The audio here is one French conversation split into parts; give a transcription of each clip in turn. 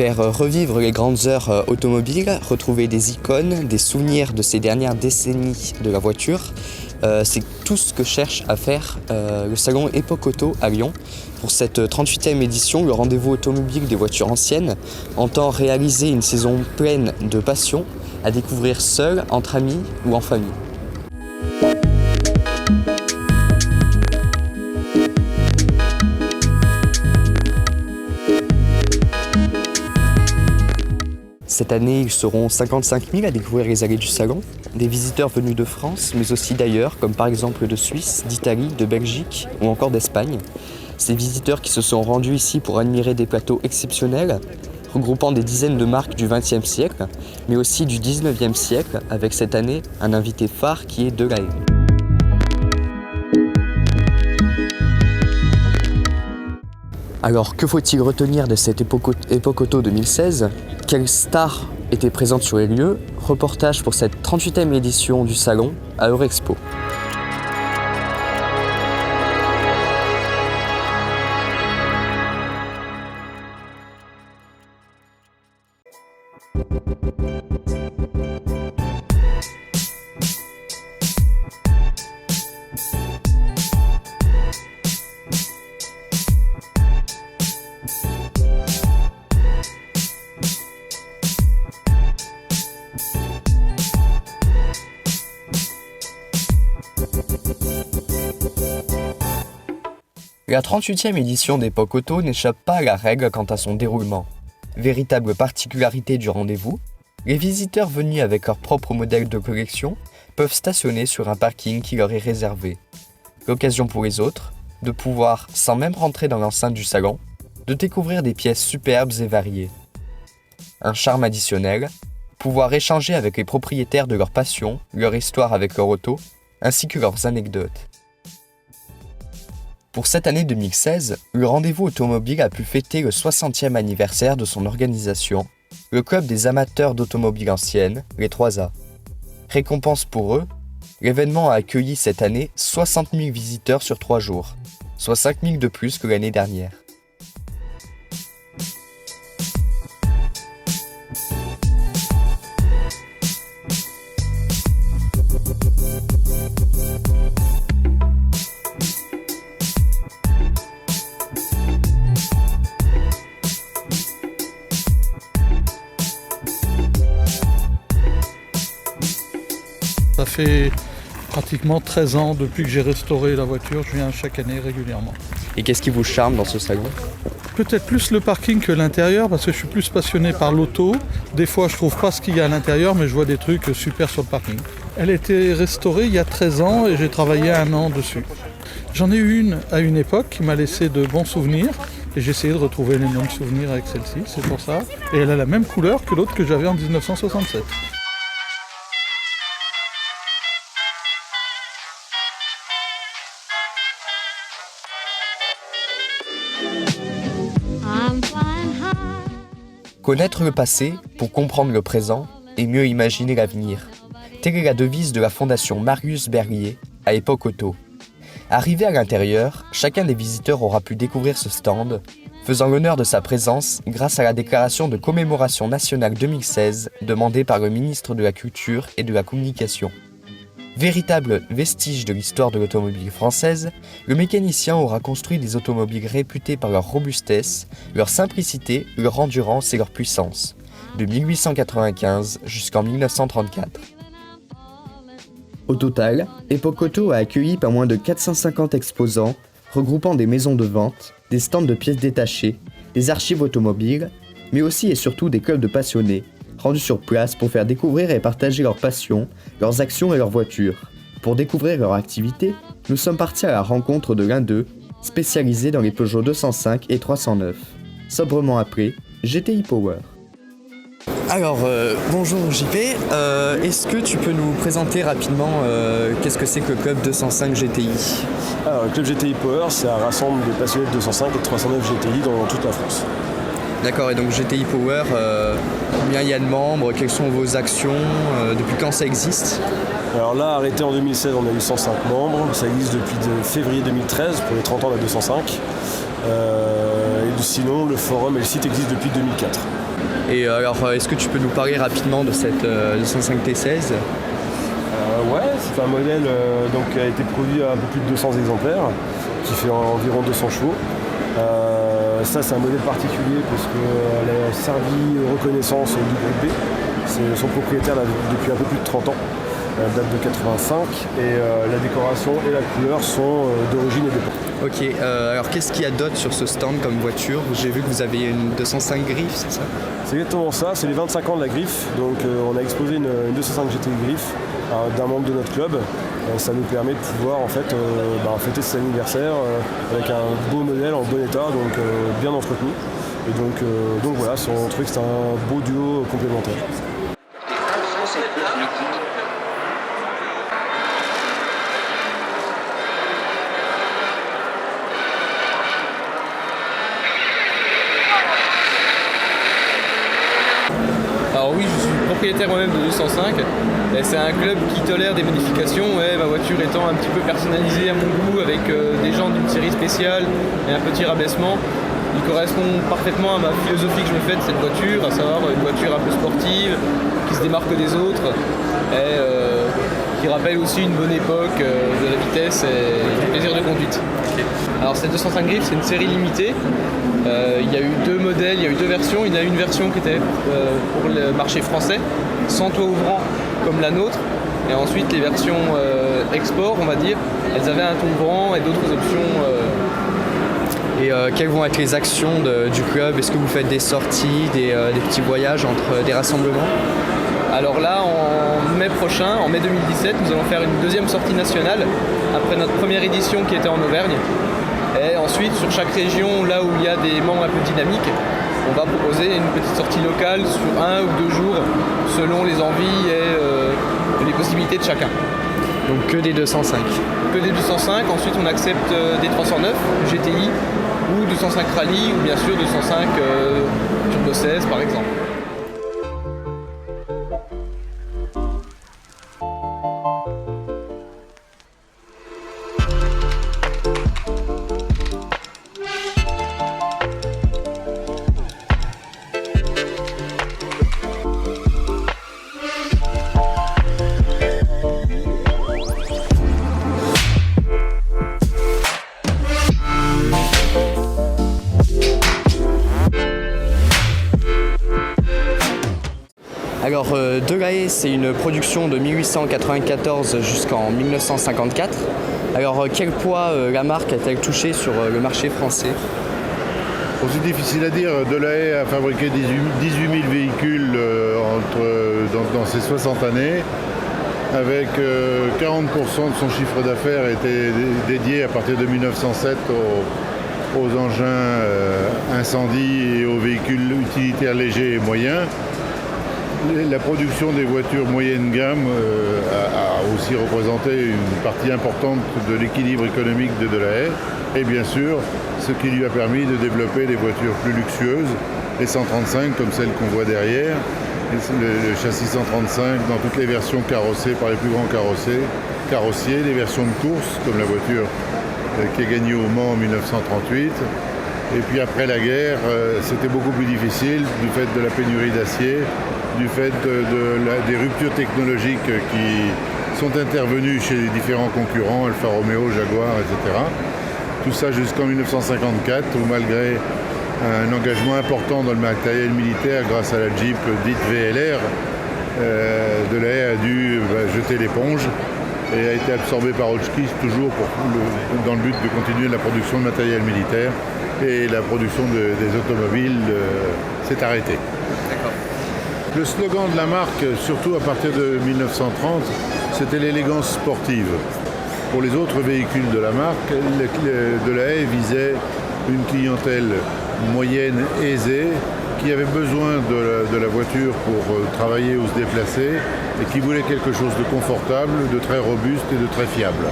faire revivre les grandes heures automobiles, retrouver des icônes, des souvenirs de ces dernières décennies de la voiture. C'est tout ce que cherche à faire le salon Époque Auto à Lyon. Pour cette 38e édition, le rendez-vous automobile des voitures anciennes entend réaliser une saison pleine de passion à découvrir seul, entre amis ou en famille. Cette année, ils seront 55 000 à découvrir les allées du salon. Des visiteurs venus de France, mais aussi d'ailleurs, comme par exemple de Suisse, d'Italie, de Belgique ou encore d'Espagne. Ces visiteurs qui se sont rendus ici pour admirer des plateaux exceptionnels, regroupant des dizaines de marques du XXe siècle, mais aussi du XIXe siècle, avec cette année un invité phare qui est Delahaye. Alors, que faut-il retenir de cette Époque Auto 2016 ? Quelles stars étaient présentes sur les lieux ? Reportage pour cette 38e édition du salon à Eurexpo. La 38e édition d'Époque Auto n'échappe pas à la règle quant à son déroulement. Véritable particularité du rendez-vous, les visiteurs venus avec leur propre modèle de collection peuvent stationner sur un parking qui leur est réservé. L'occasion pour les autres de pouvoir, sans même rentrer dans l'enceinte du salon, de découvrir des pièces superbes et variées. Un charme additionnel, pouvoir échanger avec les propriétaires de leur passion, leur histoire avec leur auto, ainsi que leurs anecdotes. Pour cette année 2016, le rendez-vous automobile a pu fêter le 60e anniversaire de son organisation, le club des amateurs d'automobiles anciennes, les 3A. Récompense pour eux, l'événement a accueilli cette année 60 000 visiteurs sur 3 jours, soit 5 000 de plus que l'année dernière. Ça fait pratiquement 13 ans depuis que j'ai restauré la voiture, je viens chaque année régulièrement. Et qu'est-ce qui vous charme dans ce salon ? Peut-être plus le parking que l'intérieur parce que je suis plus passionné par l'auto. Des fois je trouve pas ce qu'il y a à l'intérieur mais je vois des trucs super sur le parking. Elle a été restaurée il y a 13 ans et j'ai travaillé 1 an dessus. J'en ai eu une à une époque qui m'a laissé de bons souvenirs et j'ai essayé de retrouver les mêmes souvenirs avec celle-ci, c'est pour ça. Et elle a la même couleur que l'autre que j'avais en 1967. Connaître le passé pour comprendre le présent et mieux imaginer l'avenir. Telle est la devise de la fondation Marius Berlier à Époque Auto. Arrivé à l'intérieur, chacun des visiteurs aura pu découvrir ce stand, faisant l'honneur de sa présence grâce à la déclaration de commémoration nationale 2016 demandée par le ministre de la Culture et de la Communication. Véritable vestige de l'histoire de l'automobile française, le mécanicien aura construit des automobiles réputées par leur robustesse, leur simplicité, leur endurance et leur puissance, de 1895 jusqu'en 1934. Au total, Époque Auto a accueilli pas moins de 450 exposants, regroupant des maisons de vente, des stands de pièces détachées, des archives automobiles, mais aussi et surtout des clubs de passionnés, rendus sur place pour faire découvrir et partager leurs passions, leurs actions et leurs voitures. Pour découvrir leur activité, nous sommes partis à la rencontre de l'un d'eux, spécialisé dans les Peugeot 205 et 309, sobrement appelé GTI Power. Alors, bonjour JP, est-ce que tu peux nous présenter rapidement qu'est-ce que c'est que le Club 205 GTI ? Alors, le Club GTI Power, c'est un rassemblement de passionnés de 205 et de 309 GTI dans toute la France. D'accord, et donc GTI Power, combien il y a de membres, quelles sont vos actions, depuis quand ça existe ? Alors là, arrêté en 2016, on a eu 105 membres, ça existe depuis février 2013 pour les 30 ans de la 205. Et sinon, le forum et le site existent depuis 2004. Et alors, est-ce que tu peux nous parler rapidement de cette 205 T16 ? Ouais, c'est un modèle qui a été produit à un peu plus de 200 exemplaires, qui fait environ 200 chevaux. Ça, c'est un modèle particulier parce qu'elle a servi reconnaissance du groupe B. C'est son propriétaire là, depuis un peu plus de 30 ans. Elle date de 85 et la décoration et la couleur sont d'origine et d'époque. Ok, alors qu'est-ce qu'il y a d'autre sur ce stand comme voiture ? J'ai vu que vous avez une 205 Griffe, c'est ça ? C'est exactement ça, c'est les 25 ans de la Griffe. Donc on a exposé une 205 GTI Griffe d'un membre de notre club. Ça nous permet de pouvoir en fait, fêter cet anniversaire avec un beau modèle en bon état, donc bien entretenu. Et donc voilà, on trouve que c'est un beau duo complémentaire. Alors oui, je suis propriétaire moi-même de 205 et c'est un club qui tolère des modifications, ma voiture étant un petit peu personnalisée à mon goût avec des gens d'une série spéciale et un petit rabaissement. Il correspond parfaitement à ma philosophie que je me fais de cette voiture, à savoir une voiture un peu sportive, qui se démarque des autres et qui rappelle aussi une bonne époque de la vitesse et du plaisir de conduite. Okay. Alors cette 205 Griffe, c'est une série limitée. Il y a eu deux modèles, il y a eu deux versions. Il y a une version qui était pour le marché français, sans toit ouvrant comme la nôtre. Et ensuite les versions export, on va dire, elles avaient un toit ouvrant et d'autres options. Et quelles vont être les actions du club ? Est-ce que vous faites des sorties, des petits voyages entre des rassemblements ? Alors là, en mai prochain, en mai 2017, nous allons faire une deuxième sortie nationale, après notre première édition qui était en Auvergne. Et ensuite, sur chaque région, là où il y a des membres un peu dynamiques, on va proposer une petite sortie locale sur 1 ou 2 jours, selon les envies et les possibilités de chacun. Donc que des 205 ? Que des 205, ensuite on accepte des 309 GTI, ou 205 Rallye, ou bien sûr 205 Turbo 16 par exemple. Alors, Delahaye, c'est une production de 1894 jusqu'en 1954. Alors, quel poids la marque a-t-elle touché sur le marché français ? Bon, c'est difficile à dire. Delahaye a fabriqué 18 000 véhicules dans ses 60 années, avec 40% de son chiffre d'affaires était dédié à partir de 1907 aux engins incendie et aux véhicules utilitaires légers et moyens. La production des voitures moyenne gamme a aussi représenté une partie importante de l'équilibre économique de Delahaye. Et bien sûr, ce qui lui a permis de développer des voitures plus luxueuses, les 135 comme celle qu'on voit derrière, le châssis 135 dans toutes les versions carrossées par les plus grands carrossiers, les versions de course comme la voiture qui a gagné au Mans en 1938. Et puis après la guerre, c'était beaucoup plus difficile du fait de la pénurie d'acier, du fait des ruptures technologiques qui sont intervenues chez les différents concurrents, Alfa Romeo, Jaguar, etc. Tout ça jusqu'en 1954, où malgré un engagement important dans le matériel militaire grâce à la Jeep dite VLR, Delahaye a dû jeter l'éponge et a été absorbé par Hotchkiss toujours dans le but de continuer la production de matériel militaire, et la production des automobiles s'est arrêtée. Le slogan de la marque, surtout à partir de 1930, c'était l'élégance sportive. Pour les autres véhicules de la marque, Delahaye visait une clientèle moyenne aisée qui avait besoin de la voiture pour travailler ou se déplacer et qui voulait quelque chose de confortable, de très robuste et de très fiable.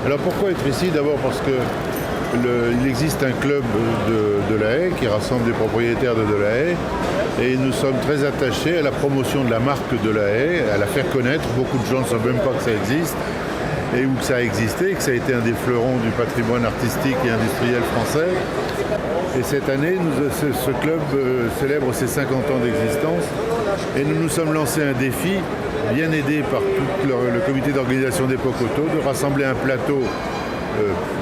Alors pourquoi être ici ? D'abord parce que il existe un club de Delahaye qui rassemble des propriétaires de Delahaye et nous sommes très attachés à la promotion de la marque Delahaye, à la faire connaître. Beaucoup de gens ne savent même pas que ça existe et où que ça a existé, que ça a été un des fleurons du patrimoine artistique et industriel français. Et cette année, ce club célèbre ses 50 ans d'existence et nous nous sommes lancés un défi, bien aidé par tout le comité d'organisation d'Époque Auto, de rassembler un plateau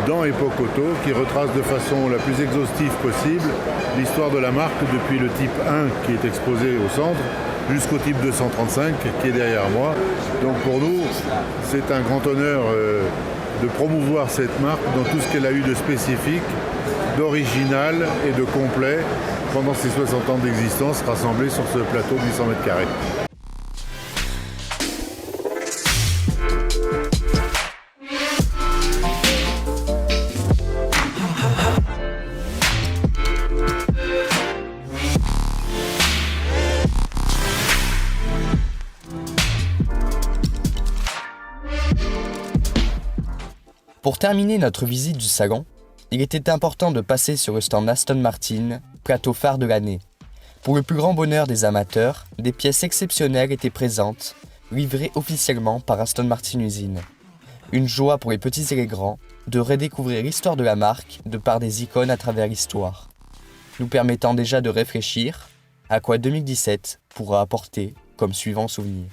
dans Époque Auto qui retrace de façon la plus exhaustive possible l'histoire de la marque depuis le type 1 qui est exposé au centre jusqu'au type 235 qui est derrière moi. Donc pour nous, c'est un grand honneur de promouvoir cette marque dans tout ce qu'elle a eu de spécifique, d'original et de complet pendant ses 60 ans d'existence rassemblés sur ce plateau de 800 mètres carrés. Pour terminer notre visite du salon, il était important de passer sur le stand Aston Martin, plateau phare de l'année. Pour le plus grand bonheur des amateurs, des pièces exceptionnelles étaient présentes, livrées officiellement par Aston Martin Usine. Une joie pour les petits et les grands de redécouvrir l'histoire de la marque de par des icônes à travers l'histoire, nous permettant déjà de réfléchir à quoi 2017 pourra apporter comme suivant souvenir.